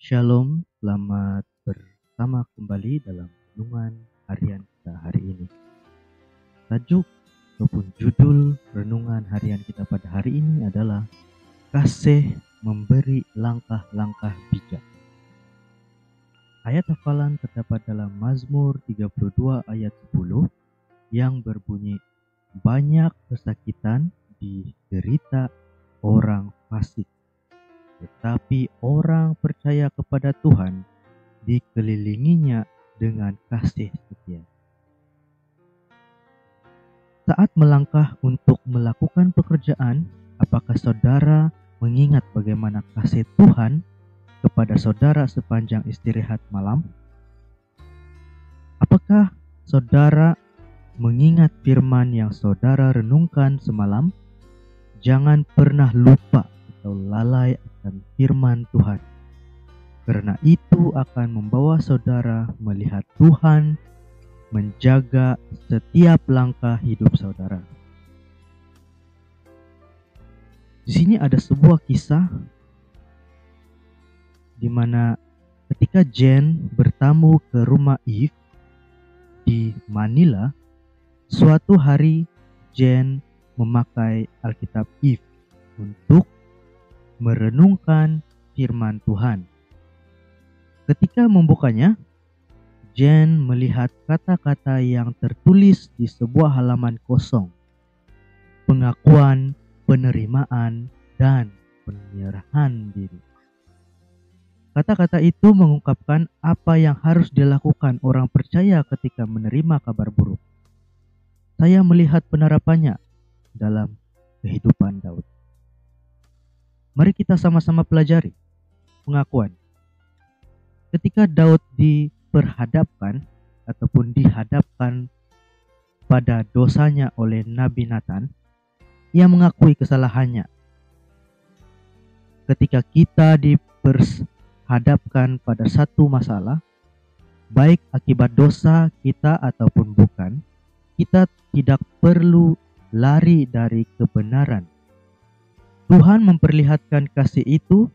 Shalom, selamat bersama kembali dalam renungan harian kita hari ini. Tajuk ataupun judul renungan harian kita pada hari ini adalah Kasih Memberi Langkah-Langkah Bijak. Ayat hafalan terdapat dalam Mazmur 32 ayat 10 yang berbunyi, banyak kesakitan diderita orang fasik, tetapi orang percaya kepada Tuhan dikelilinginya dengan kasih setia. Saat melangkah untuk melakukan pekerjaan, apakah saudara mengingat bagaimana kasih Tuhan kepada saudara sepanjang istirahat malam? Apakah saudara mengingat firman yang saudara renungkan semalam? Jangan pernah lupa atau lalai akan firman Tuhan, karena itu akan membawa saudara melihat Tuhan menjaga setiap langkah hidup saudara. Di sini ada sebuah kisah di mana ketika Jane bertamu ke rumah Eve di Manila, suatu hari Jane memakai Alkitab Eve untuk merenungkan firman Tuhan. Ketika membukanya, Jane melihat kata-kata yang tertulis di sebuah halaman kosong. Pengakuan, penerimaan, dan penyerahan diri. Kata-kata itu mengungkapkan apa yang harus dilakukan orang percaya ketika menerima kabar buruk. Saya melihat penerapannya dalam kehidupan Daud. Mari kita sama-sama pelajari pengakuan. Ketika Daud diperhadapkan ataupun dihadapkan pada dosanya oleh Nabi Nathan, ia mengakui kesalahannya. Ketika kita diperhadapkan pada satu masalah, baik akibat dosa kita ataupun bukan, kita tidak perlu lari dari kebenaran. Tuhan memperlihatkan kasih itu,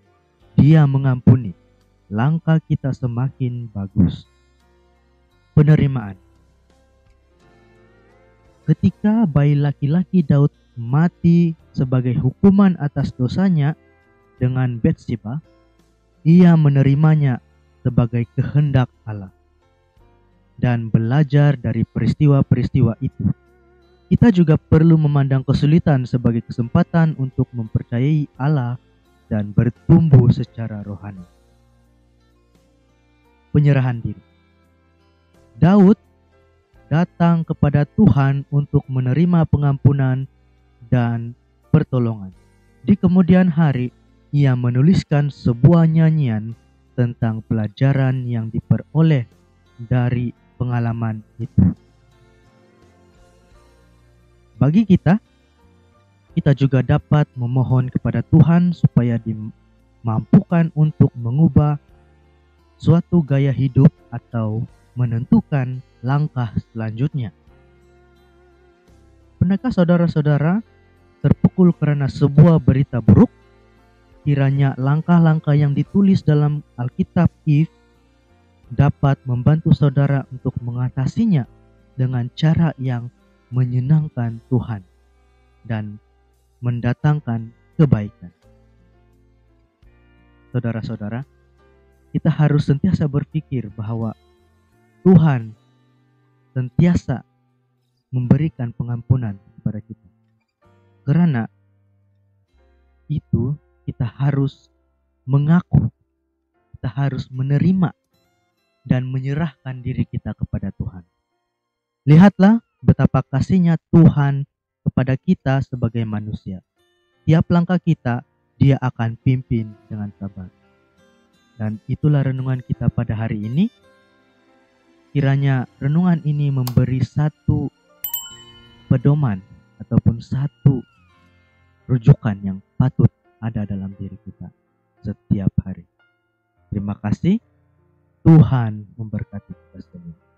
Dia mengampuni. Langkah kita semakin bagus. Penerimaan. Ketika bayi laki-laki Daud mati sebagai hukuman atas dosanya dengan Batsheba, ia menerimanya sebagai kehendak Allah dan belajar dari peristiwa-peristiwa itu. Kita juga perlu memandang kesulitan sebagai kesempatan untuk mempercayai Allah dan bertumbuh secara rohani. Penyerahan diri. Daud datang kepada Tuhan untuk menerima pengampunan dan pertolongan. Di kemudian hari, ia menuliskan sebuah nyanyian tentang pelajaran yang diperoleh dari pengalaman itu. Bagi kita juga dapat memohon kepada Tuhan supaya dimampukan untuk mengubah suatu gaya hidup atau menentukan langkah selanjutnya. Pernahkah saudara-saudara terpukul karena sebuah berita buruk? Kiranya langkah-langkah yang ditulis dalam Alkitab Eve dapat membantu saudara untuk mengatasinya dengan cara yang menyenangkan Tuhan dan mendatangkan kebaikan. Saudara-saudara, kita harus sentiasa berpikir bahwa Tuhan sentiasa memberikan pengampunan kepada kita. Karena itu kita harus mengaku, kita harus menerima dan menyerahkan diri kita kepada Tuhan. Lihatlah betapa kasihnya Tuhan kepada kita sebagai manusia. Tiap langkah kita, Dia akan pimpin dengan sabar. Dan itulah renungan kita pada hari ini. Kiranya renungan ini memberi satu pedoman ataupun satu rujukan yang patut ada dalam diri kita setiap hari. Terima kasih. Tuhan memberkati kita semua.